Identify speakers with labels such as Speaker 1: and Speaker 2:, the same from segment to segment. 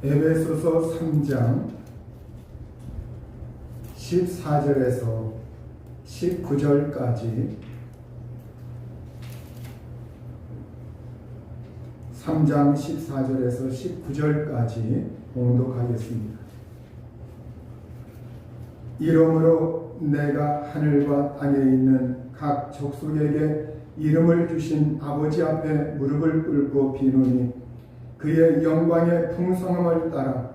Speaker 1: 에베소서 3장 14절에서 19절까지 3장 14절에서 19절까지 봉독하겠습니다. 이러므로 내가 하늘과 땅에 있는 각 족속에게 이름을 주신 아버지 앞에 무릎을 꿇고 비노니 그의 영광의 풍성함을 따라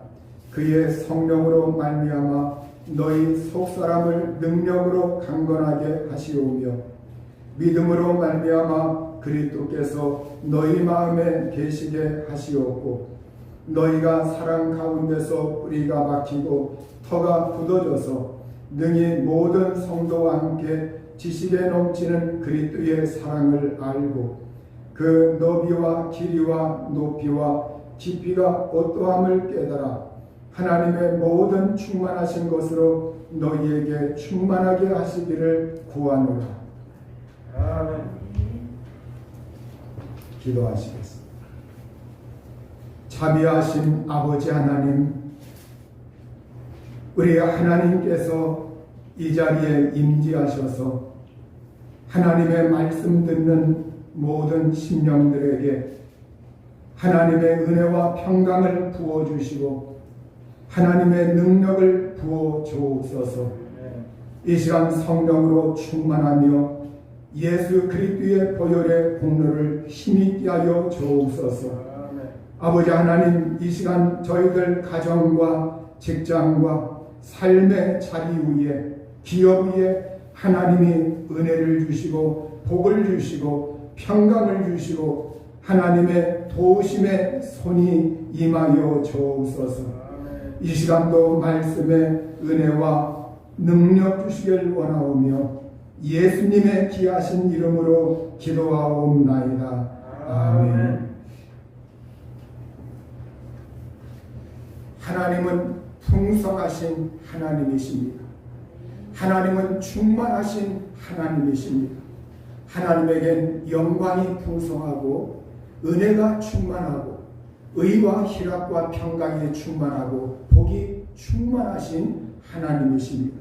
Speaker 1: 그의 성령으로 말미암아 너희 속사람을 능력으로 강건하게 하시오며 믿음으로 말미암아 그리스도께서 너희 마음에 계시게 하시옵고 너희가 사랑 가운데서 뿌리가 박히고 터가 굳어져서 능히 모든 성도와 함께 지식에 넘치는 그리스도의 사랑을 알고 그 너비와 길이와 높이와 깊이가 어떠함을 깨달아 하나님의 모든 충만하신 것으로 너희에게 충만하게 하시기를 구하노라. 아멘. 기도하시겠습니다. 자비하신 아버지 하나님, 우리 하나님께서 이 자리에 임재하셔서 하나님의 말씀 듣는 모든 심령들에게 하나님의 은혜와 평강을 부어주시고 하나님의 능력을 부어주옵소서. 이 시간 성령으로 충만하며 예수 그리스도의 보혈의 공로를 힘있게 하여 주옵소서. 아버지 하나님, 이 시간 저희들 가정과 직장과 삶의 자리 위에 기업 위에 하나님이 은혜를 주시고 복을 주시고 평강을 주시고 하나님의 도우심의 손이 임하여 주옵소서. 이 시간도 말씀의 은혜와 능력 주시길 원하오며 예수님의 귀하신 이름으로 기도하옵나이다. 아멘. 하나님은 풍성하신 하나님이십니다. 하나님은 충만하신 하나님이십니다. 하나님에겐 영광이 풍성하고 은혜가 충만하고 의와 희락과 평강이 충만하고 복이 충만하신 하나님이십니다.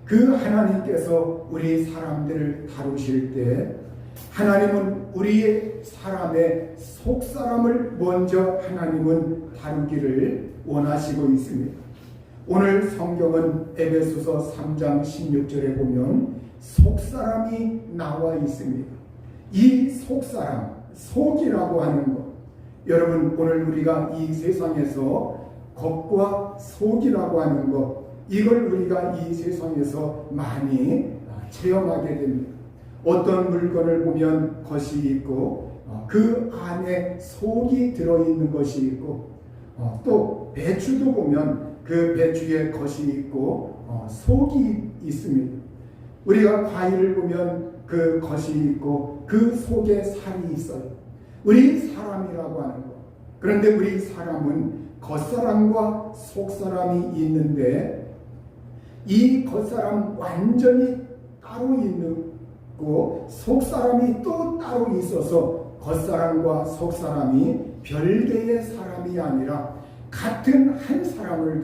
Speaker 1: 그 하나님께서 우리 사람들을 다루실 때 하나님은 우리의 사람의 속사람을 먼저 하나님은 다루기를 원하시고 있습니다. 오늘 성경은 에베소서 3장 16절에 보면 속사람이 나와 있습니다. 이 속사람, 속이라고 하는 것, 여러분 오늘 우리가 이 세상에서 겉과 속이라고 하는 것, 이걸 우리가 이 세상에서 많이 체험하게 됩니다. 어떤 물건을 보면 겉이 있고 그 안에 속이 들어있는 것이 있고 또 배추도 보면 그 배추에 겉이 있고 속이 있습니다. 우리가 과일을 보면 그 겉이 있고 그 속에 살이 있어요. 우리 사람이라고 하는 것. 그런데 우리 사람은 겉사람과 속사람이 있는데 이 겉사람 완전히 따로 있고 속사람이 또 따로 있어서 겉사람과 속사람이 별개의 사람이 아니라 같은 한 사람을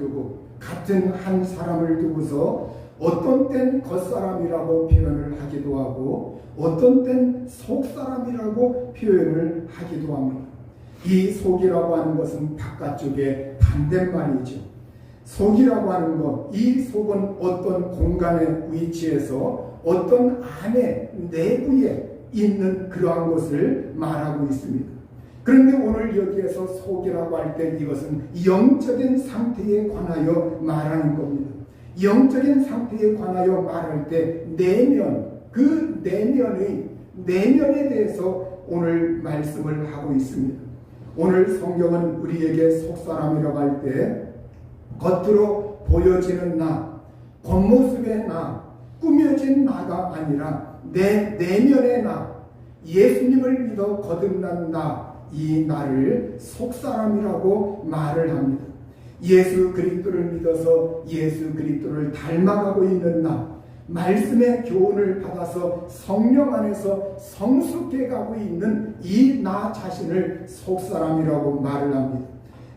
Speaker 1: 두고서 어떤 땐 겉사람이라고 표현을 하기도 하고 어떤 땐 속사람이라고 표현을 하기도 합니다. 이 속이라고 하는 것은 바깥쪽의 반대말이죠. 속이라고 하는 것, 이 속은 어떤 공간에 위치해서 어떤 안에 내부에 있는 그러한 것을 말하고 있습니다. 그런데 오늘 여기에서 속이라고 할 때 이것은 영적인 상태에 관하여 말하는 겁니다. 영적인 상태에 관하여 말할 때 내면, 그 내면에 대해서 오늘 말씀을 하고 있습니다. 오늘 성경은 우리에게 속사람이라고 할 때 겉으로 보여지는 나, 겉모습의 나, 꾸며진 나가 아니라 내 내면의 나, 예수님을 믿어 거듭난 나, 이 나를 속사람이라고 말을 합니다. 예수 그리스도를 믿어서 예수 그리스도를 닮아가고 있는 나, 말씀의 교훈을 받아서 성령 안에서 성숙해 가고 있는 이 나 자신을 속사람이라고 말을 합니다.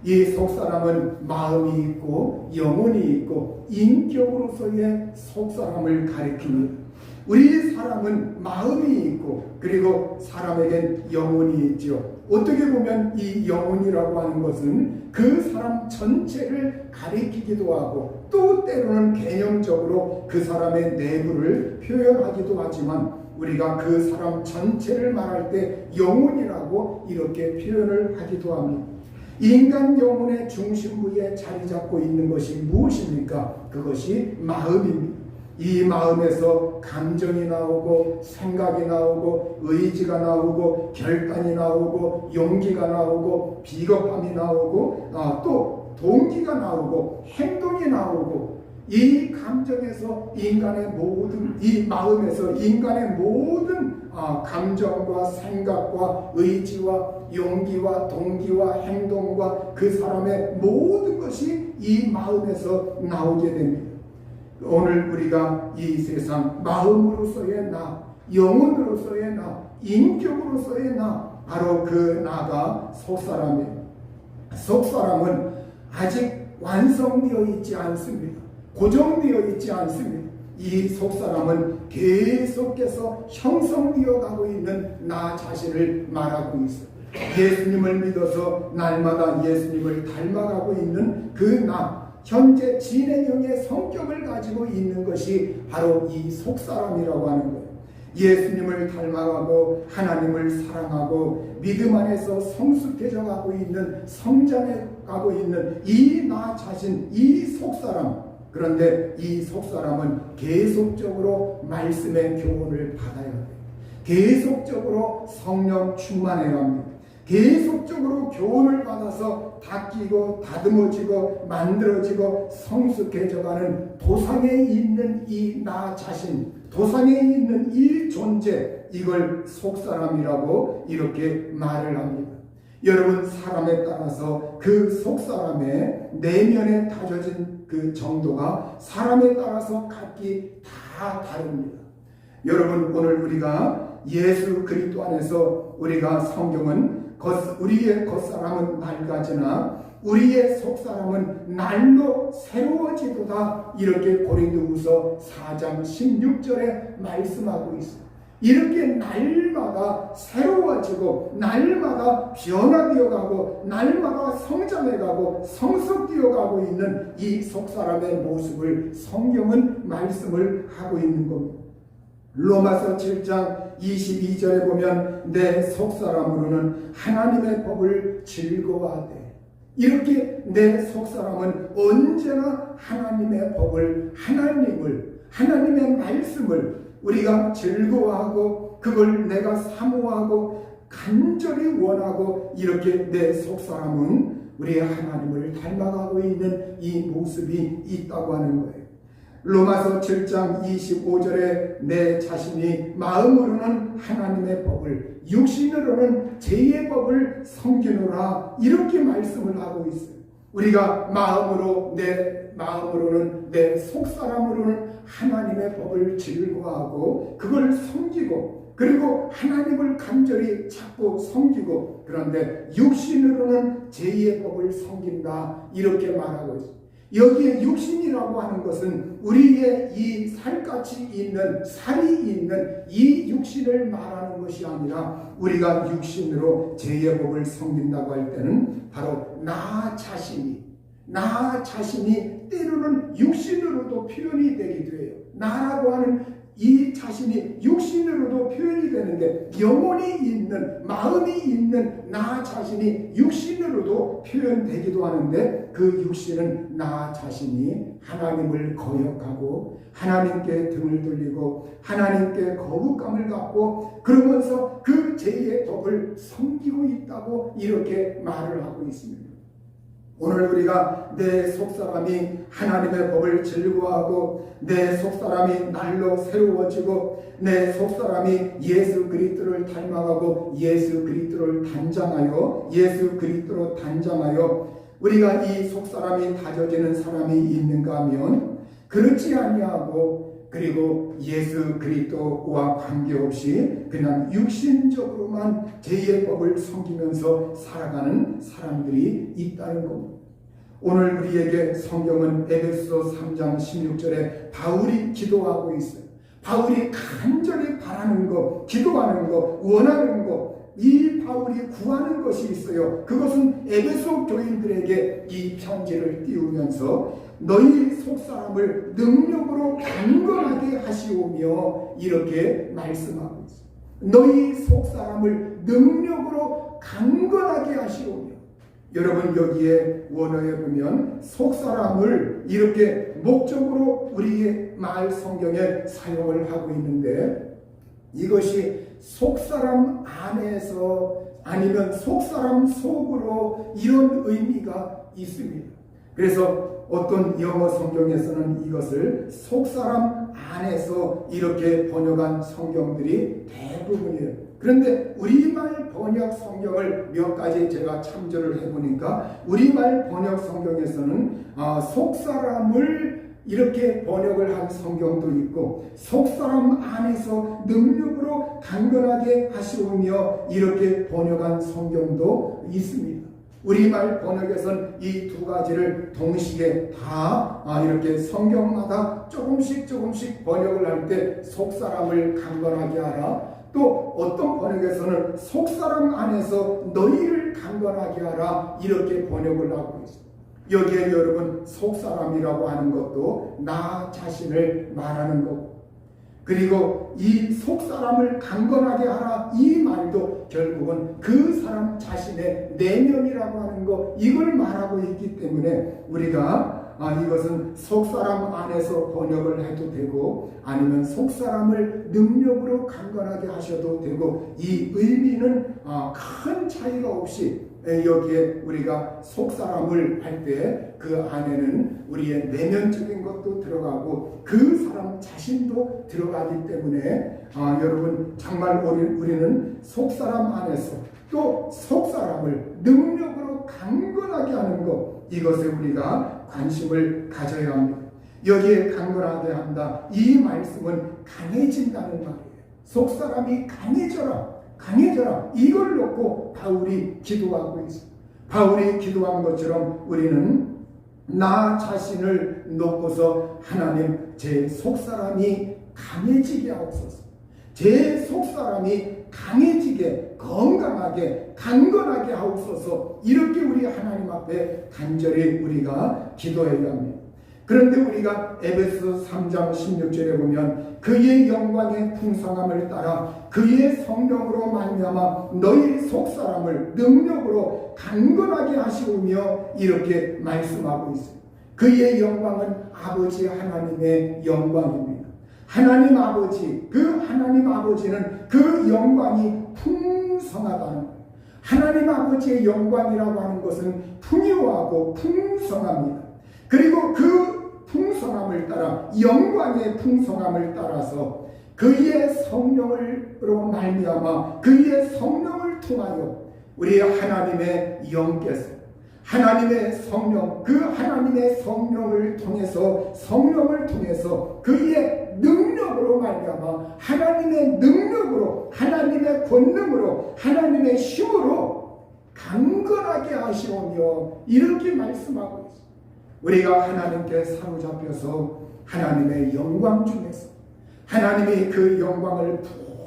Speaker 1: 이 속사람은 마음이 있고 영혼이 있고 인격으로서의 속사람을 가리킵니다. 우리 사람은 마음이 있고 그리고 사람에겐 영혼이 있죠. 어떻게 보면 이 영혼이라고 하는 것은 그 사람 전체를 가리키기도 하고 또 때로는 개념적으로 그 사람의 내부를 표현하기도 하지만 우리가 그 사람 전체를 말할 때 영혼이라고 이렇게 표현을 하기도 합니다. 인간 영혼의 중심부에 자리 잡고 있는 것이 무엇입니까? 그것이 마음입니다. 이 마음에서 감정이 나오고 생각이 나오고 의지가 나오고 결단이 나오고 용기가 나오고 비겁함이 나오고 또 동기가 나오고 행동이 나오고 이 감정에서 인간의 모든 이 마음에서 인간의 모든 감정과 생각과 의지와 용기와 동기와 행동과 그 사람의 모든 것이 이 마음에서 나오게 됩니다. 오늘 우리가 이 세상 마음으로서의 나, 영혼으로서의 나, 인격으로서의 나, 바로 그 나가 속사람이에요. 속사람은 아직 완성되어 있지 않습니다. 고정되어 있지 않습니다. 이 속사람은 계속해서 형성되어 가고 있는 나 자신을 말하고 있어요. 예수님을 믿어서 날마다 예수님을 닮아가고 있는 그 나, 현재 진행형의 성격을 가지고 있는 것이 바로 이 속사람이라고 하는 거예요. 예수님을 닮아가고 하나님을 사랑하고 믿음 안에서 성숙해져 가고 있는 성장해 가고 있는 이 나 자신, 이 속사람. 그런데 이 속사람은 계속적으로 말씀의 교훈을 받아야 돼요. 계속적으로 성령 충만해야 합니다. 계속적으로 교훈을 받아서 닦이고 다듬어지고 만들어지고 성숙해져가는 도상에 있는 이 나 자신, 도상에 있는 이 존재, 이걸 속사람이라고 이렇게 말을 합니다. 여러분, 사람에 따라서 그 속사람의 내면에 다져진 그 정도가 사람에 따라서 각기 다 다릅니다. 여러분, 오늘 우리가 예수 그리스도 안에서 우리가 성경은 우리의 겉사람은 낡아지나 우리의 속사람은 날로 새로워지도다, 이렇게 고린도후서 4장 16절에 말씀하고 있어요. 이렇게 날마다 새로워지고 날마다 변화되어 가고 날마다 성장해 가고 성숙되어 가고 있는 이 속사람의 모습을 성경은 말씀을 하고 있는 겁니다. 로마서 7장 22절에 보면 내 속사람으로는 하나님의 법을 즐거워하되, 이렇게 내 속사람은 언제나 하나님의 법을, 하나님의 말씀을 우리가 즐거워하고 그걸 내가 사모하고 간절히 원하고, 이렇게 내 속사람은 우리 하나님을 닮아가고 있는 이 모습이 있다고 하는 거예요. 로마서 7장 25절에 내 자신이 마음으로는 하나님의 법을, 육신으로는 죄의 법을 섬기노라, 이렇게 말씀을 하고 있어요. 우리가 마음으로는 내 속사람으로는 하나님의 법을 즐거워하고 그걸 섬기고, 그리고 하나님을 간절히 찾고 섬기고, 그런데 육신으로는 죄의 법을 섬긴다, 이렇게 말하고 있어요. 여기에 육신이라고 하는 것은 우리의 이 살같이 있는, 살이 있는 이 육신을 말하는 것이 아니라, 우리가 육신으로 죄의 법을 섬긴다고 할 때는 바로 나 자신이 때로는 육신으로도 표현이 되기도 해요. 나라고 하는 이 자신이 육신으로도 표현이 되는데, 영혼이 있는, 마음이 있는 나 자신이 육신으로도 표현되기도 하는데, 그 육신은 나 자신이 하나님을 거역하고 하나님께 등을 돌리고 하나님께 거부감을 갖고 그러면서 그 죄의 법을 섬기고 있다고 이렇게 말을 하고 있습니다. 오늘 우리가 내 속사람이 하나님의 법을 즐거워하고 내 속사람이 날로 새로워지고 내 속사람이 예수 그리스도를 닮아가고 예수 그리스도로 단장하여 우리가 이 속사람이 다져지는 사람이 있는가 하면, 그렇지 아니하고 그리고 예수 그리스도와 관계없이 그냥 육신적으로만 제2의 법을 섬기면서 살아가는 사람들이 있다는 겁니다. 오늘 우리에게 성경은 에베소 3장 16절에 바울이 기도하고 있어요. 바울이 간절히 바라는 것, 기도하는 것, 원하는 것, 이 바울이 구하는 것이 있어요. 그것은 에베소 교인들에게 이 편지를 띄우면서 너희 속사람을 능력으로 강건하게 하시오며 이렇게 말씀하고 있어요. 너희 속사람을 능력으로 강건하게 하시오며. 여러분, 여기에 원어에 보면 속사람을 이렇게 목적으로 우리의 말 성경에 사용을 하고 있는데, 이것이 속사람 안에서 아니면 속사람 속으로 이런 의미가 있습니다. 그래서 어떤 영어 성경에서는 이것을 속사람 안에서 이렇게 번역한 성경들이 대부분이에요. 그런데 우리말 번역 성경을 몇 가지 제가 참조를 해보니까 우리말 번역 성경에서는 속사람을 이렇게 번역을 한 성경도 있고, 속사람 안에서 능력으로 강건하게 하시오며 이렇게 번역한 성경도 있습니다. 우리말 번역에서는 이 두 가지를 동시에 다 이렇게 성경마다 조금씩 번역을 할 때 속사람을 강건하게 하라, 또 어떤 번역에서는 속사람 안에서 너희를 강건하게 하라 이렇게 번역을 하고 있습니다. 여기에 여러분, 속사람이라고 하는 것도 나 자신을 말하는 거고, 그리고 이 속사람을 강건하게 하라 이 말도 결국은 그 사람 자신의 내면이라고 하는 거, 이걸 말하고 있기 때문에 우리가 이것은 속사람 안에서 번역을 해도 되고 아니면 속사람을 능력으로 강건하게 하셔도 되고, 이 의미는 큰 차이가 없이 여기에 우리가 속사람을 할 때 그 안에는 우리의 내면적인 것도 들어가고 그 사람 자신도 들어가기 때문에 여러분, 정말 우리는 속사람 안에서 또 속사람을 능력으로 강건하게 하는 것, 이것에 우리가 관심을 가져야 합니다. 여기에 강건하게 한다, 이 말씀은 강해진다는 말이에요. 속사람이 강해져라, 이걸 놓고 바울이 기도하고 있어요. 바울이 기도한 것처럼 우리는 나 자신을 놓고서 하나님, 제 속사람이 강해지게 하옵소서, 제 속사람이 강해지게, 건강하게, 강건하게 하옵소서, 이렇게 우리 하나님 앞에 간절히 우리가 기도해야 합니다. 그런데 우리가 에베소 3장 16절에 보면 그의 영광의 풍성함을 따라 그의 성령으로 말미암아 너희 속사람을 능력으로 강건하게 하시오며 이렇게 말씀하고 있습니다. 그의 영광은 아버지 하나님의 영광입니다. 하나님 아버지, 그 하나님 아버지는 그 영광이 풍성하다는 거예요. 하나님 아버지의 영광이라고 하는 것은 풍요하고 풍성합니다. 그리고 그 풍성함을 따라, 영광의 풍성함을 따라서 그의 성령으로 말미암아 그의 성령을 통하여 우리 하나님의 영께서 하나님의 성령, 그 하나님의 성령을 통해서 그의 능력으로 말미암아 하나님의 능력으로, 하나님의 권능으로, 하나님의 힘으로 강건하게 하시오며 이렇게 말씀하고 있습니다. 우리가 하나님께 사로잡혀서 하나님의 영광 중에서 하나님이 그 영광을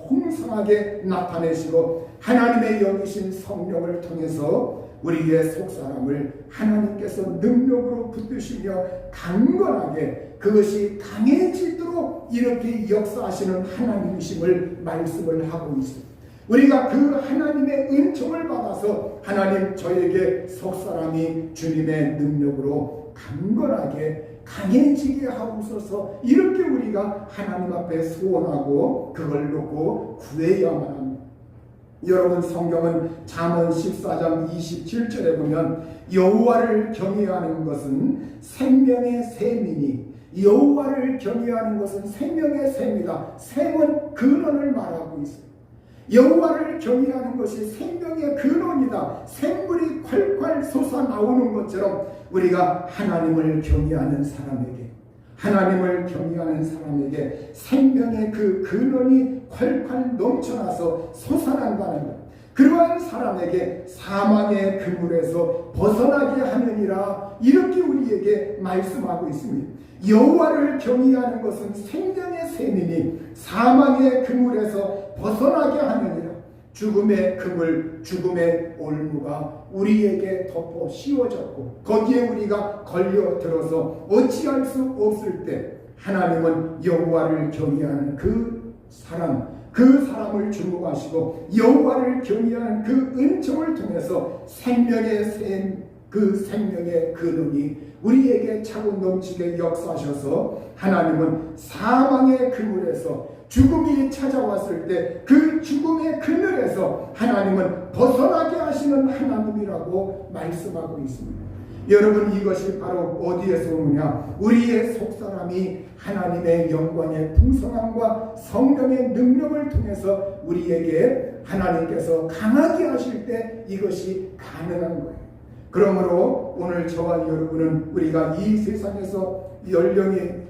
Speaker 1: 풍성하게 나타내시고 하나님의 영이신 성령을 통해서 우리의 속사람을 하나님께서 능력으로 붙드시며 강건하게, 그것이 강해지도록 이렇게 역사하시는 하나님이심을 말씀을 하고 있습니다. 우리가 그 하나님의 은총을 받아서 하나님, 저에게 속사람이 주님의 능력으로 강건하게 강해지게 하옵소서, 이렇게 우리가 하나님 앞에 소원하고 그걸 놓고 구해야만 합니다. 여러분, 성경은 잠언 14장 27절에 보면 여호와를 경외하는 것은 생명의 샘이니, 여호와를 경외하는 것은 생명의 샘이다. 샘은 근원을 말하고 있어요. 여호와를 경외하는 것이 생명의 근원이다. 샘물이 콸콸 솟아나오는 것처럼 우리가 하나님을 경외하는 사람에게, 하나님을 경외하는 사람에게 생명의 그 근원이 콸콸 넘쳐나서 솟아난다는 것. 그러한 사람에게 사망의 그물에서 벗어나게 하느니라, 이렇게 우리에게 말씀하고 있습니다. 여호와를 경외하는 것은 생명의 샘이니 사망의 그물에서 벗어나게 하느니라. 죽음의 그물, 죽음의 올무가 우리에게 덮어 씌워졌고 거기에 우리가 걸려들어서 어찌할 수 없을 때 하나님은 여호와를 경외하는 그 사람을 주목하시고 여호와를 경외하는 그 은총을 통해서 생명의 샘, 그 생명의 근원이 우리에게 차고 넘치게 역사하셔서 하나님은 사망의 그물에서 죽음이 찾아왔을 때 그 죽음의 그늘에서 하나님은 벗어나게 하시는 하나님이라고 말씀하고 있습니다. 여러분, 이것이 바로 어디에서 오느냐? 우리의 속사람이 하나님의 영광의 풍성함과 성령의 능력을 통해서 우리에게 하나님께서 강하게 하실 때 이것이 가능한 거예요. 그러므로 오늘 저와 여러분은 우리가 이 세상에서 연령이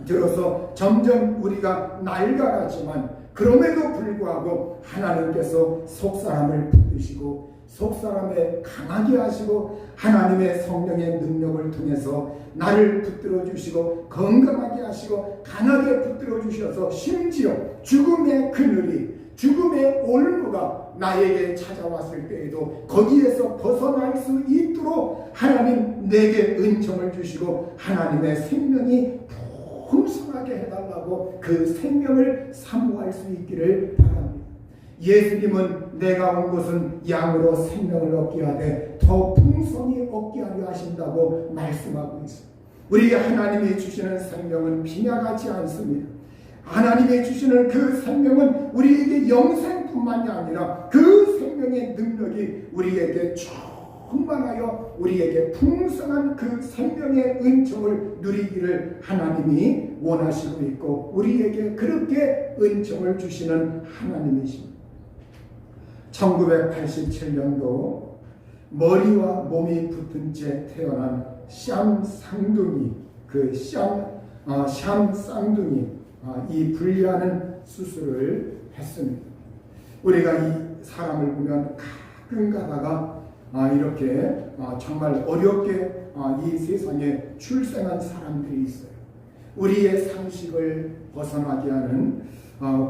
Speaker 1: 들어서 점점 우리가 낡아가지만 그럼에도 불구하고 하나님께서 속사람을 붙드시고 속사람에 강하게 하시고 하나님의 성령의 능력을 통해서 나를 붙들어 주시고 건강하게 하시고 강하게 붙들어 주셔서 심지어 죽음의 그늘이, 죽음의 올무가 나에게 찾아왔을 때에도 거기에서 벗어날 수 있도록 하나님 내게 은총을 주시고 하나님의 생명이 풍성하게 해달라고 그 생명을 사모할 수 있기를 바랍니다. 예수님은 내가 온 것은 양으로 생명을 얻게 하되 더 풍성히 얻게 하려 하신다고 말씀하고 있습니다. 우리에게 하나님이 주시는 생명은 빈약하지 않습니다. 하나님이 주시는 그 생명은 우리에게 영생뿐만이 아니라 그 생명의 능력이 우리에게 충만하여 우리에게 풍성한 그 생명의 은총을 누리기를 하나님이 원하시고 있고 우리에게 그렇게 은총을 주시는 하나님이십니다. 1987년도 머리와 몸이 붙은 채 태어난 샴 쌍둥이, 샴 쌍둥이 이 분리하는 수술을 했습니다. 우리가 이 사람을 보면 가끔 가다가 이렇게 정말 어렵게 이 세상에 출생한 사람들이 있어요. 우리의 상식을 벗어나게 하는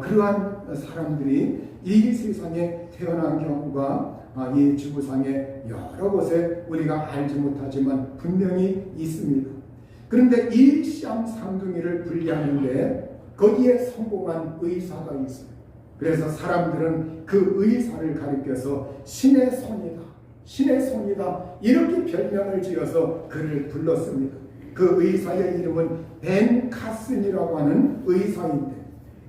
Speaker 1: 그러한 사람들이 이 세상에 태어난 경우가 이 지구상에 여러 곳에 우리가 알지 못하지만 분명히 있습니다. 그런데 이 샴 쌍둥이를 분리하는데 거기에 성공한 의사가 있어요. 그래서 사람들은 그 의사를 가리켜서 신의 손이다, 신의 손이다 이렇게 별명을 지어서 그를 불렀습니다. 그 의사의 이름은 벤 카슨이라고 하는 의사인데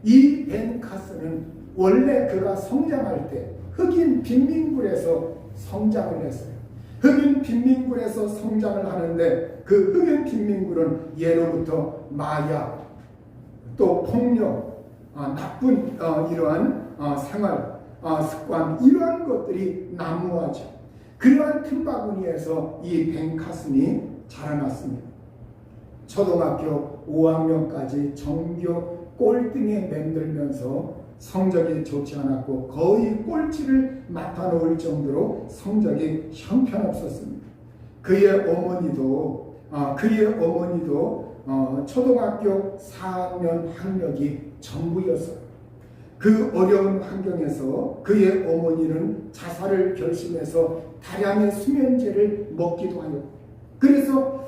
Speaker 1: 이 벤 카슨은 원래 그가 성장할 때 흑인 빈민굴에서 성장을 했어요. 흑인 빈민굴에서 성장을 하는데 그 흑인 빈민굴은 예로부터 마약, 또 폭력, 나쁜 이러한 생활 습관 이러한 것들이 난무하죠. 그러한 틈바구니에서 이 벤 카슨이 자라났습니다. 초등학교 5학년까지 전교 꼴등에 맴들면서 성적이 좋지 않았고 거의 꼴찌를 맡아놓을 정도로 성적이 형편없었습니다. 그의 어머니도 초등학교 4학년 학력이 전부였어요. 그 어려운 환경에서 그의 어머니는 자살을 결심해서 다량의 수면제를 먹기도 하였고 그래서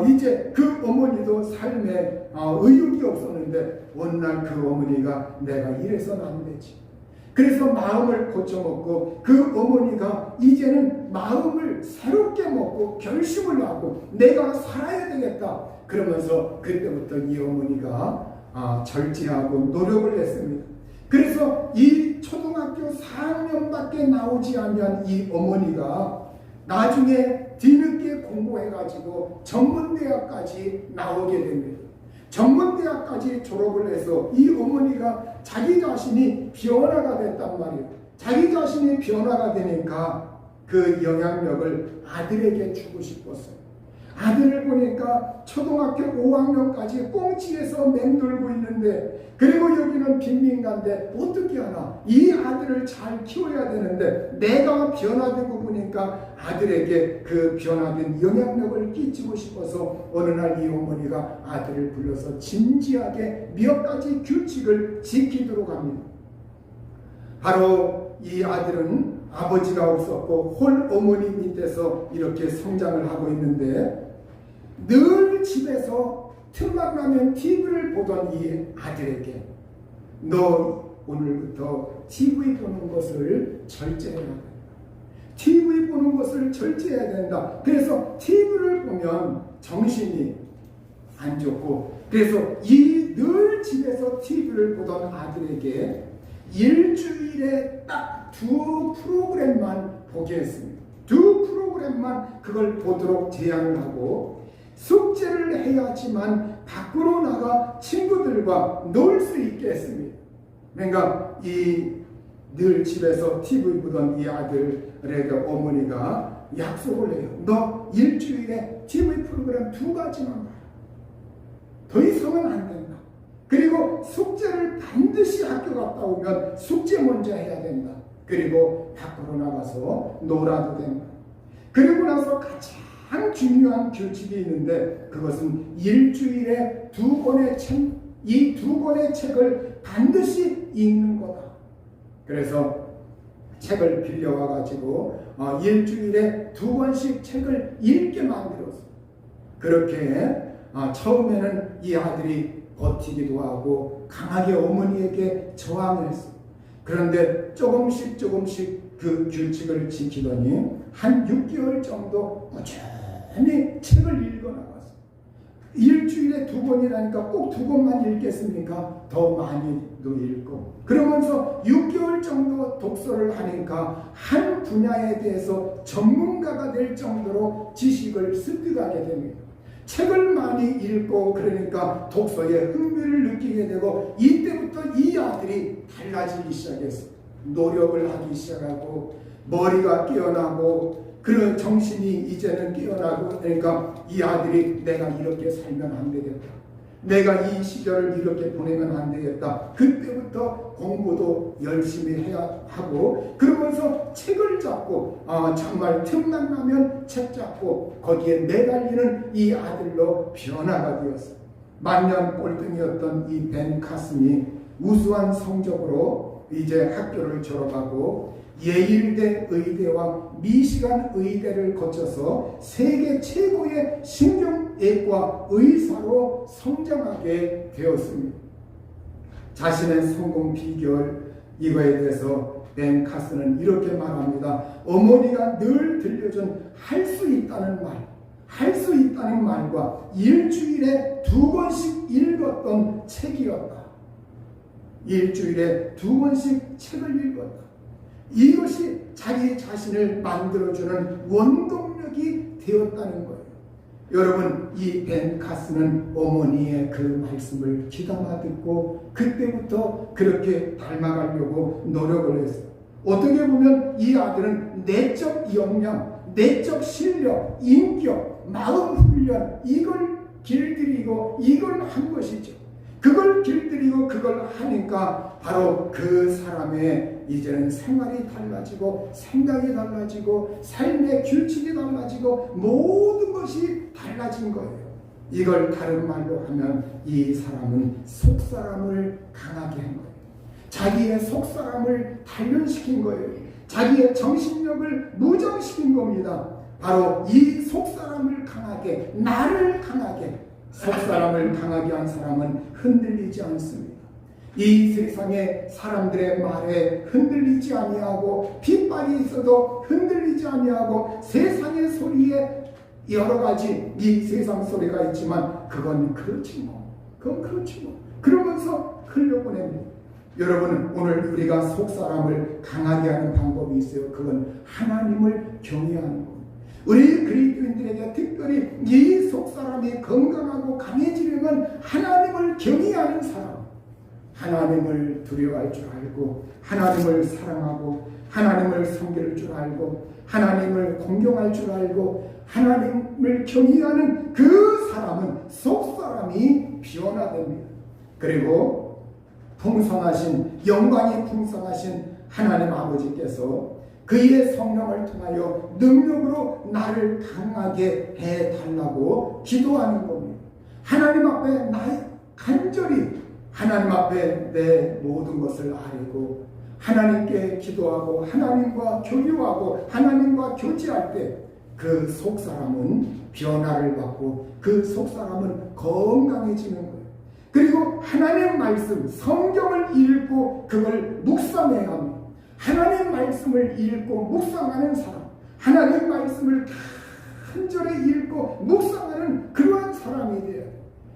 Speaker 1: 이제 그 어머니도 삶에 의욕이 없었는데 어느 날 그 어머니가 내가 이래서는 안 되지. 그래서 마음을 고쳐먹고 그 어머니가 이제는 마음을 새롭게 먹고 결심을 하고 내가 살아야 되겠다. 그러면서 그때부터 이 어머니가 절제하고 노력을 했습니다. 그래서 이 초등학교 4학년밖에 나오지 않은 이 어머니가 나중에 뒤늦게 공부해가지고 전문대학까지 나오게 됩니다. 전문대학까지 졸업을 해서 이 어머니가 자기 자신이 변화가 됐단 말이에요. 자기 자신이 변화가 되니까 그 영향력을 아들에게 주고 싶었어요. 아들을 보니까 초등학교 5학년까지 꽁치에서 맹돌고 있는데, 그리고 여기는 빈민가인데 어떻게 하나? 이 아들을 잘 키워야 되는데 내가 변화되고 보니까 아들에게 그 변화된 영향력을 끼치고 싶어서 어느 날 이 어머니가 아들을 불러서 진지하게 몇 가지 규칙을 지키도록 합니다. 바로 이 아들은 아버지가 없었고 홀 어머니 밑에서 이렇게 성장을 하고 있는데, 늘 집에서 틈만 나면 TV를 보던 이 아들에게 너 오늘부터 TV 보는 것을 절제해야 된다. TV 보는 것을 절제해야 된다. 그래서 TV를 보면 정신이 안 좋고, 그래서 이 늘 집에서 TV를 보던 아들에게 일주일에 딱 2 프로그램만 보게 했습니다. 2 프로그램만 그걸 보도록 제안을 하고, 숙제를 해야지만 밖으로 나가 친구들과 놀 수 있게 했습니다. 그러니까 이 늘 집에서 TV 보던 이 아들에게 어머니가 약속을 해요. 너 일주일에 TV 프로그램 2가지만 봐요. 더 이상은 안 된다. 그리고 숙제를 반드시 학교 갔다 오면 숙제 먼저 해야 된다. 그리고 밖으로 나가서 놀아도 된다. 그리고 나서 가장 중요한 규칙이 있는데, 그것은 일주일에 2권의 책, 이 2권의 책을 반드시 읽는 거다. 그래서 책을 빌려와 가지고 일주일에 2권씩 책을 읽게 만들었어. 그렇게 처음에는 이 아들이 버티기도 하고 강하게 어머니에게 저항했어. 그런데 조금씩 그 규칙을 지키더니 한 6개월 정도 꾸준히 책을 읽어나갔어. 일주일에 2권이라니까 꼭 2권만 읽겠습니까? 더 많이도 읽고, 그러면서 6개월 정도 독서를 하니까 한 분야에 대해서 전문가가 될 정도로 지식을 습득하게 됩니다. 책을 많이 읽고 그러니까 독서에 흥미를 느끼게 되고, 이때부터 이 아들이 달라지기 시작했어요. 노력을 하기 시작하고 머리가 깨어나고 그런 정신이 이제는 깨어나고, 그러니까 이 아들이 내가 이렇게 살면 안 되겠다. 내가 이 시절을 이렇게 보내면 안 되겠다. 그때부터 공부도 열심히 해야 하고, 그러면서 책을 잡고 정말 틈만 나면 책 잡고 거기에 매달리는 이 아들로 변화가 되었어요. 만년 꼴등이었던 이 벤 카슨이 우수한 성적으로 이제 학교를 졸업하고 예일대 의대와 미시간 의대를 거쳐서 세계 최고의 신경외과 의사로 성장하게 되었습니다. 자신의 성공 비결 이거에 대해서 벤 카슨은 이렇게 말합니다. 어머니가 늘 들려준 할 수 있다는 말, 할 수 있다는 말과 일주일에 2권씩 읽었던 책이었다. 일주일에 2권씩 책을 읽었다. 이것이 자기 자신을 만들어주는 원동력이 되었다는 거예요. 여러분, 이 벤 카슨은 어머니의 그 말씀을 귀담아 듣고 그때부터 그렇게 닮아가려고 노력을 했어요. 어떻게 보면 이 아들은 내적 역량, 내적 실력, 인격, 마음 훈련, 이걸 길들이고 이걸 한 것이죠. 그걸 길들이고 그걸 하니까 바로 그 사람의 이제는 생활이 달라지고 생각이 달라지고 삶의 규칙이 달라지고 모든 것이 달라진 거예요. 이걸 다른 말로 하면 이 사람은 속사람을 강하게 한 거예요. 자기의 속사람을 단련시킨 거예요. 자기의 정신력을 무장시킨 겁니다. 바로 이 속사람을 강하게, 나를 강하게, 속사람을 강하게 한 사람은 흔들리지 않습니다. 이 세상의 사람들의 말에 흔들리지 아니하고 핏발이 있어도 흔들리지 아니하고 세상의 소리에 여러 가지 이 세상 소리가 있지만 그건 그렇지 뭐, 그건 그렇지 뭐 그러면서 흘려보냅니다. 여러분, 오늘 우리가 속사람을 강하게 하는 방법이 있어요. 그건 하나님을 경외하는 것. 우리 그리스도인들에게 특별히 이 속사람이 건강하고 강해지려면 하나님을 경외하는 사람, 하나님을 두려워할 줄 알고 하나님을 사랑하고 하나님을 섬길 줄 알고 하나님을 공경할 줄 알고 하나님을 경외하는 그 사람은 속사람이 변화됩니다. 그리고 풍성하신 영광이 풍성하신 하나님 아버지께서 그의 성령을 통하여 능력으로 나를 강하게 해달라고 기도하는 겁니다. 하나님 앞에 간절히 하나님 앞에 내 모든 것을 아뢰고 하나님께 기도하고 하나님과 교류하고 하나님과 교제할 때 그 속사람은 변화를 받고 그 속사람은 건강해지는 거예요. 그리고 하나님 말씀 성경을 읽고 그걸 묵상해야 합니다. 하나님 말씀을 읽고 묵상하는 사람, 하나님 말씀을 간절히 읽고 묵상하는 그러한 사람이 돼요.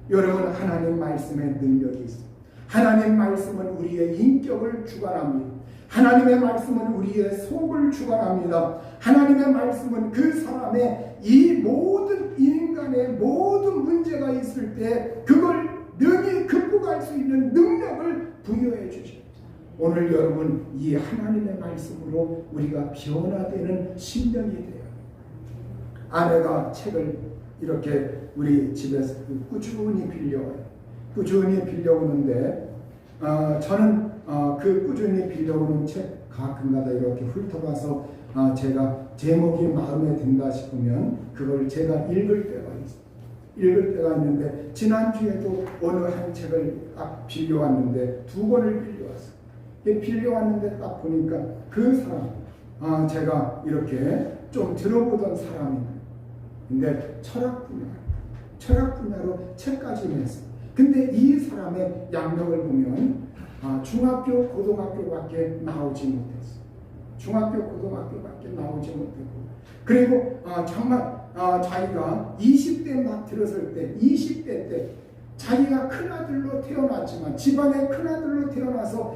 Speaker 1: 여러분, 하나님 말씀에 능력이 있습니다. 하나님 말씀은 우리의 인격을 주관합니다. 하나님의 말씀은 우리의 속을 주관합니다. 하나님의 말씀은 그 사람의 이 모든 인간의 모든 문제가 있을 때 그걸 능히 극복할 수 있는 능력을 부여해 주십니다. 오늘 여러분, 이 하나님의 말씀으로 우리가 변화되는 심령이 돼요. 아내가 책을 이렇게 우리 집에서 꾸준히 빌려와요. 꾸준히 빌려오는데 저는 그 꾸준히 빌려오는 책 가끔가다 이렇게 훑어봐서 제가 제목이 마음에 든다 싶으면 그걸 제가 읽을 때가 있어요. 읽을 때가 있는데 지난주에도 어느 한 책을 딱 빌려왔는데 2권을 빌려왔어요. 빌려왔는데 딱 보니까 그 사람 제가 이렇게 좀 들어보던 사람입니다. 근데 철학 분야로 책까지 냈어요. 근데 이 사람의 양력을 보면 중학교, 고등학교밖에 나오지 못했어요. 중학교, 고등학교밖에 나오지 못했고, 그리고 정말 자기가 20대 막 들었을 때, 20대 때 자기가 큰아들로 태어났지만 집안의 큰아들로 태어나서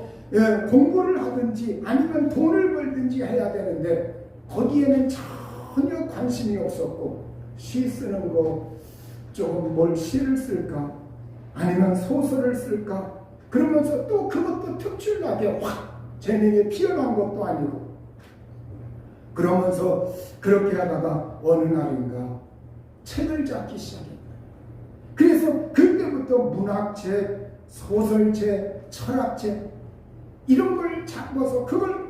Speaker 1: 공부를 하든지 아니면 돈을 벌든지 해야 되는데 거기에는 전혀 관심이 없었고, 시 쓰는 거 조금 뭘 시를 쓸까 아니면 소설을 쓸까 그러면서 또 그것도 특출나게 확 재능이 피어난 것도 아니고, 그러면서 그렇게 하다가 어느 날인가 책을 잡기 시작했다. 그래서 그때부터 문학책, 소설책, 철학책 이런 걸 잡아서 그걸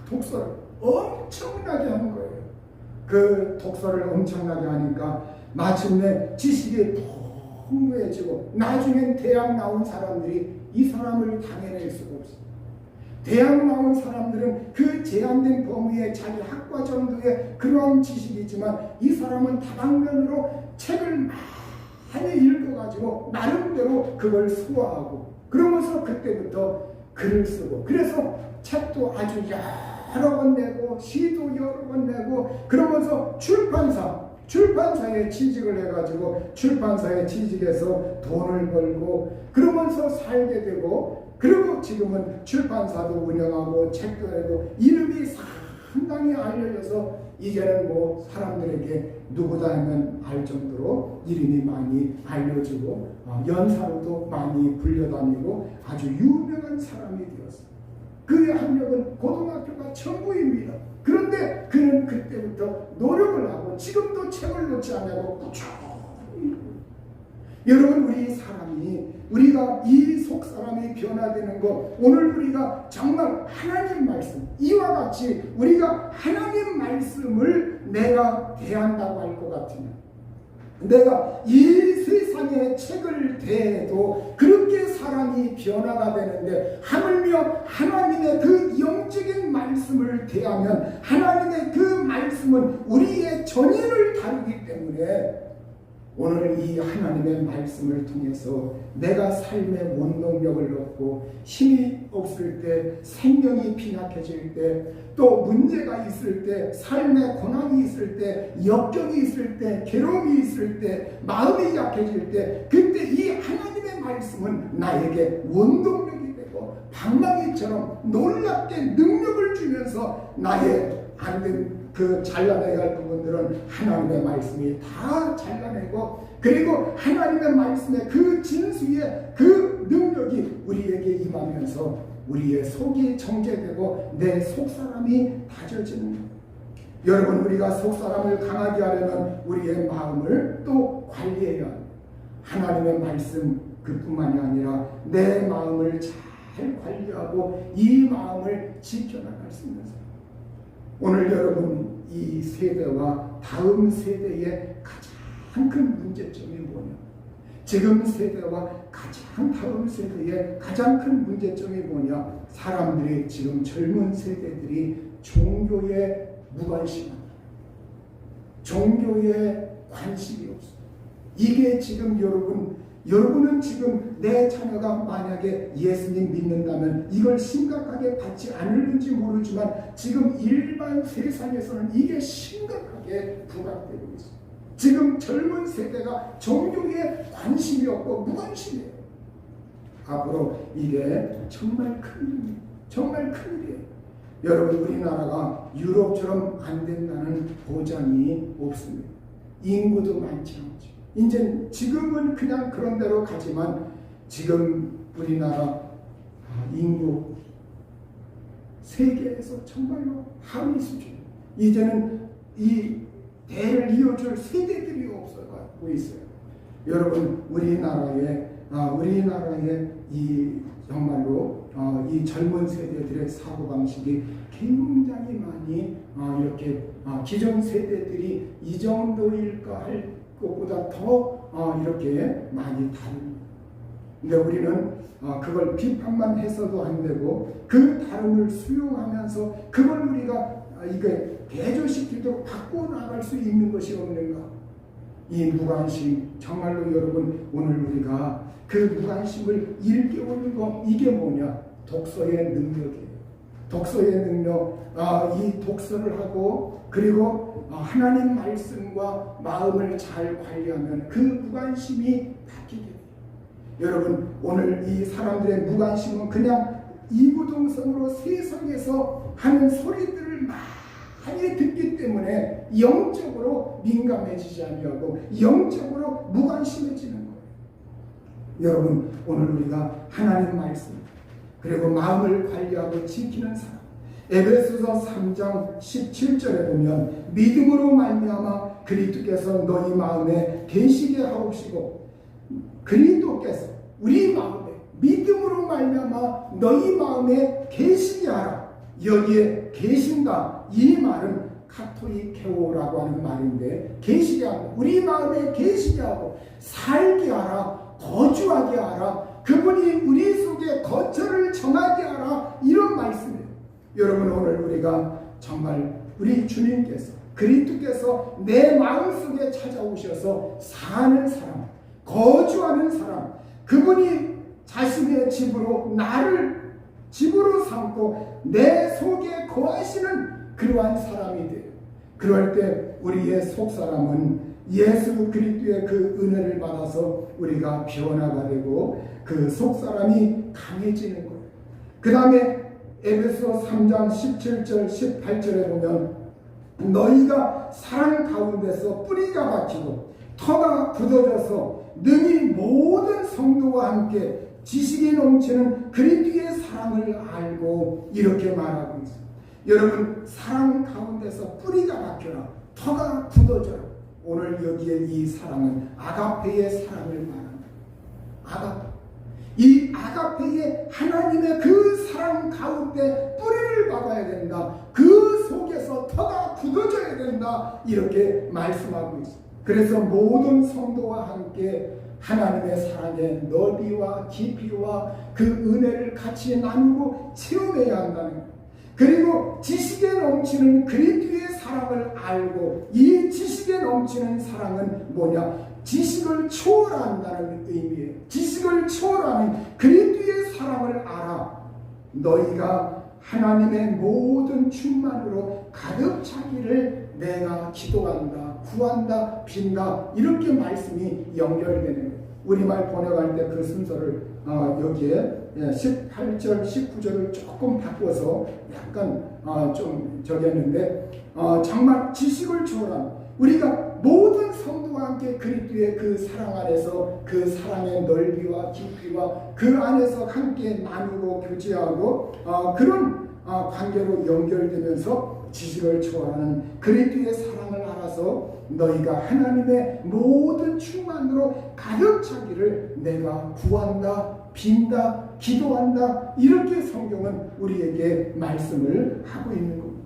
Speaker 1: 독서를 엄청나게 하는 거예요. 그 독서를 엄청나게 하니까 마침내 지식이 풍부해지고 나중엔 대학 나온 사람들이 이 사람을 당해낼 수가 없어요. 대학 나온 사람들은 그 제한된 범위의 자기 학과 정도의 그러한 지식이지만 이 사람은 다방면으로 책을 많이 읽어가지고 나름대로 그걸 소화하고 그러면서 그때부터 글을 쓰고, 그래서 책도 아주 여러 권 내고 시도 여러 권 내고 그러면서 출판사에 취직을 해가지고 출판사에 취직해서 돈을 벌고 그러면서 살게 되고, 그리고 지금은 출판사도 운영하고 책도 내고 이름이 상당히 알려져서 이제는 뭐 사람들에게 누구다 하면 알 정도로 이름이 많이 알려지고 연사로도 많이 불려다니고 아주 유명한 사람이 되었어요. 그의 학력은 고등학교가 전부입니다. 그런데 그는 그때부터 노력을 하고 지금도 책을 놓지 않고 꾸준히. 여러분, 우리가 이 속사람이 변화되는 것, 오늘 우리가 정말 하나님 말씀, 이와 같이 우리가 하나님 말씀을 내가 대한다고 할 것 같으면, 내가 이 세상에 책을 대해도 그렇게 사람이 변화가 되는데, 하물며 하나님의 그 영적인 말씀을 대하면 하나님의 그 말씀은 우리의 전인을 다루기 때문에 오늘 이 하나님의 말씀을 통해서 내가 삶의 원동력을 얻고 힘이 없을 때, 생명이 빈약해질 때, 또 문제가 있을 때, 삶의 고난이 있을 때, 역경이 있을 때, 괴로움이 있을 때, 마음이 약해질 때, 그때 이 하나님의 말씀은 나에게 원동력이 되고 방망이처럼 놀랍게 능력을 주면서 나의 안 된 그 잘라내야 할 부분들은 하나님의 말씀이 다 잘라내고, 그리고 하나님의 말씀의 그 진수의 그 능력이 우리에게 임하면서 우리의 속이 정죄되고 내 속사람이 다져지는 거예요. 여러분, 우리가 속사람을 강하게 하려면 우리의 마음을 또 관리해야 합니다. 하나님의 말씀 그뿐만이 아니라 내 마음을 잘 관리하고 이 마음을 지켜나갈 수 있는 사람. 오늘 여러분, 이 세대와 다음 세대의 가장 큰 문제점이 뭐냐? 지금 세대와 가장 다음 세대의 가장 큰 문제점이 뭐냐? 사람들이, 지금 젊은 세대들이 종교에 무관심합니다. 종교에 관심이 없어요. 이게 지금 여러분은 지금 내 자녀가 만약에 예수님 믿는다면 이걸 심각하게 받지 않을는지 모르지만 지금 일반 세상에서는 이게 심각하게 부각되고 있어요. 지금 젊은 세대가 종교에 관심이 없고 무관심이에요. 앞으로 이게 정말 큰일이에요. 정말 큰일이에요. 여러분, 우리나라가 유럽처럼 안 된다는 보장이 없습니다. 인구도 많지 않죠. 이제 지금은 그냥 그런 대로 가지만 지금 우리나라 인구 세계에서 정말로 하위 수준. 이제는 이 대를 이어줄 세대들이 없어가고 있어요. 여러분, 우리나라의 이 정말로 이 젊은 세대들의 사고 방식이 굉장히 많이 이렇게 기존 세대들이 이 정도일까 할 것보다 더 이렇게 많이 다릅니다. 근데 우리는 그걸 비판만 해서도 안 되고 그 다름을 수용하면서 그걸 우리가 이게 대조시키도록 바꿔 나갈 수 있는 것이 없는가? 이 무관심, 정말로 여러분, 오늘 우리가 그 무관심을 일깨우는 거, 이게 뭐냐? 독서의 능력이에요. 독서의 능력, 이 독서를 하고 그리고 하나님 말씀과 마음을 잘 관리하면 그 무관심이 바뀌게 돼요. 여러분, 오늘 이 사람들의 무관심은 그냥 이구동성으로 세상에서 하는 소리들을 많이 듣기 때문에 영적으로 민감해지지 아니하고 영적으로 무관심해지는 거예요. 여러분, 오늘 우리가 하나님 말씀 그리고 마음을 관리하고 지키는 사람, 에베소서 3장 17절에 보면 믿음으로 말미암아 그리스도께서 너희 마음에 계시게 하옵시고, 그리스도께서 우리 마음에 믿음으로 말미암아 너희 마음에 계시게 하라. 여기에 계신다, 이 말은 카토이케오라고 하는 말인데, 계시게 하고 우리 마음에 계시게 하고 살게 하라, 거주하게 하라, 그분이 우리 속에 거처를 정하게 하라, 이런 말씀이에요. 여러분, 오늘 우리가 정말 우리 주님께서 그리스도께서 내 마음속에 찾아오셔서 사는 사람, 거주하는 사람, 그분이 자신의 집으로 나를 집으로 삼고 내 속에 거하시는 그러한 사람이 돼요. 그럴 때 우리의 속사람은 예수 그리스도의 그 은혜를 받아서 우리가 변화가 되고 그 속사람이 강해지는 거예요. 그 다음에 에베소 3장 17절 18절에 보면 너희가 사랑 가운데서 뿌리가 박히고 터가 굳어져서 능히 모든 성도와 함께 지식이 넘치는 그리스도의 사랑을 알고, 이렇게 말하고 있어요. 여러분, 사랑 가운데서 뿌리가 박혀라, 터가 굳어져라. 오늘 여기에 이 사랑은 아가페의 사랑을 말합니다. 아가페. 이 아가페의 하나님의 그 사랑 가운데 뿌리를 박아야 된다. 그 속에서 터가 굳어져야 된다. 이렇게 말씀하고 있습니다. 그래서 모든 성도와 함께 하나님의 사랑의 너비와 깊이와 그 은혜를 같이 나누고 체험해야 한다는 거예요. 그리고 지식에 넘치는 그리스도의 사랑을 알고, 이 지식에 넘치는 사랑은 뭐냐? 지식을 초월한다는 의미예요. 지식을 초월하는 그리스도의 사랑을 알아. 너희가 하나님의 모든 충만으로 가득 차기를 내가 기도한다, 구한다, 빈다, 이렇게 말씀이 연결되는 거예요. 우리말 번역할 때 그 순서를 여기에 18절, 19절을 조금 바꿔서 약간 좀 저기 했는데, 정말 지식을 초월한, 우리가 모든 성도와 함께 그리스도의 그 사랑 안에서 그 사랑의 넓이와 깊이와 그 안에서 함께 나누고 교제하고 그런 관계로 연결되면서 지식을 초월하는 그리스도의 사랑을 알아서 너희가 하나님의 모든 충만으로 가득 차기를 내가 구한다, 빈다, 기도한다. 이렇게 성경은 우리에게 말씀을 하고 있는 겁니다.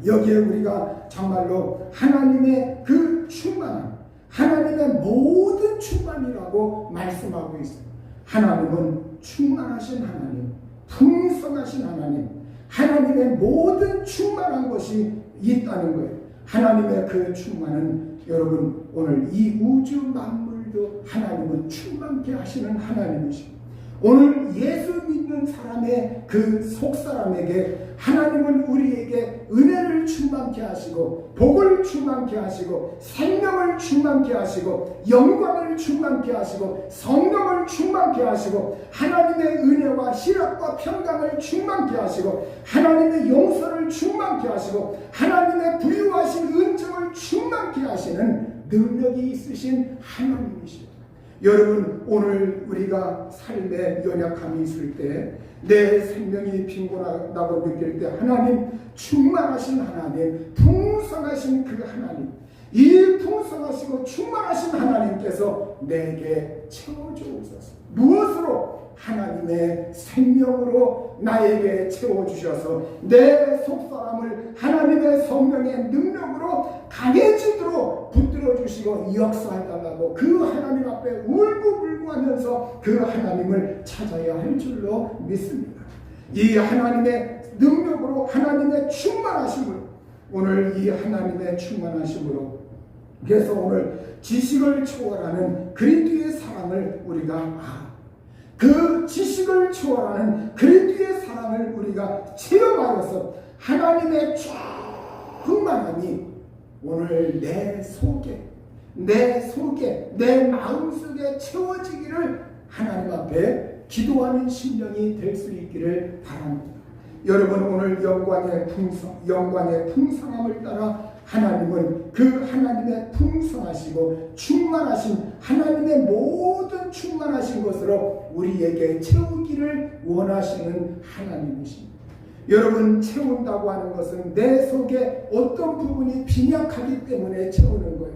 Speaker 1: 여기에 우리가 정말로 하나님의 그 충만함, 하나님의 모든 충만이라고 말씀하고 있어요. 하나님은 충만하신 하나님, 풍성하신 하나님, 하나님의 모든 충만한 것이 있다는 거예요. 하나님의 그 충만은 여러분 오늘 이 우주 만물도 하나님은 충만케 하시는 하나님이십니다. 오늘 예수 믿는 사람의 그 속사람에게 하나님은 우리에게 은혜를 충만케 하시고 복을 충만케 하시고 생명을 충만케 하시고 영광을 충만케 하시고 성령을 충만케 하시고 하나님의 은혜와 희락과 평강을 충만케 하시고 하나님의 용서를 충만케 하시고 하나님의 부유하신 은총을 충만케 하시는 능력이 있으신 하나님이십니다. 여러분 오늘 우리가 삶에 연약함이 있을 때 내 생명이 빈곤하다고 느낄 때 하나님 충만하신 하나님 풍성하신 그 하나님 이 풍성하시고 충만하신 하나님께서 내게 채워주옵소서. 무엇으로? 하나님의 생명으로 나에게 채워주셔서 내 속사람을 하나님의 성령의 능력으로 강해지도록 붙들어 주시고 역사해달라고 그 하나님 앞에 울고불고 하면서 그 하나님을 찾아야 할 줄로 믿습니다. 이 하나님의 능력으로 하나님의 충만하심으로 오늘 이 하나님의 충만하심으로 그래서 오늘 지식을 초월하는 그리스도의 사랑을 우리가 그 지식을 초월하는 그리스도의 사랑을 우리가 체험하여서 하나님의 충만함이 오늘 내 속에 내 마음속에 채워지기를 하나님 앞에 기도하는 심령이 될 수 있기를 바랍니다. 여러분 오늘 영광의 풍성함을 따라 하나님은 그 하나님의 풍성하시고 충만하신 하나님의 모든 충만하신 것으로 우리에게 채우기를 원하시는 하나님이십니다. 여러분 채운다고 하는 것은 내 속에 어떤 부분이 빈약하기 때문에 채우는 거예요.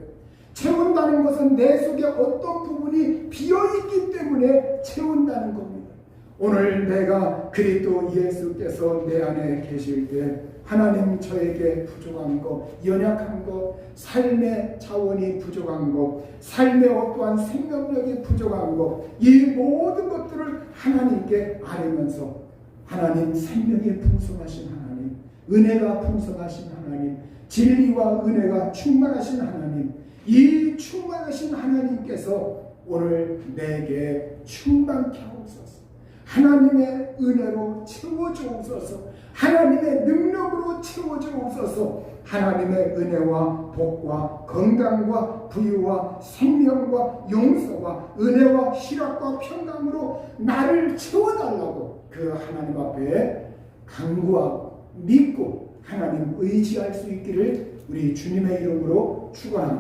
Speaker 1: 채운다는 것은 내 속에 어떤 부분이 비어있기 때문에 채운다는 겁니다. 오늘 내가 그리스도 예수께서 내 안에 계실 때 하나님 저에게 부족한 것, 연약한 것, 삶의 자원이 부족한 것, 삶의 어떠한 생명력이 부족한 것, 이 모든 것들을 하나님께 아뢰면서 하나님 생명이 풍성하신 하나님, 은혜가 풍성하신 하나님, 진리와 은혜가 충만하신 하나님, 이 충만하신 하나님께서 오늘 내게 충만케 하옵소서. 하나님의 은혜로 채워주옵소서. 하나님의 능력으로 채워주옵소서. 하나님의 은혜와 복과 건강과 부유와 생명과 용서와 은혜와 희락과 평강으로 나를 채워달라고 그 하나님 앞에 간구하고 믿고 하나님 의지할 수 있기를 우리 주님의 이름으로 축원합니다.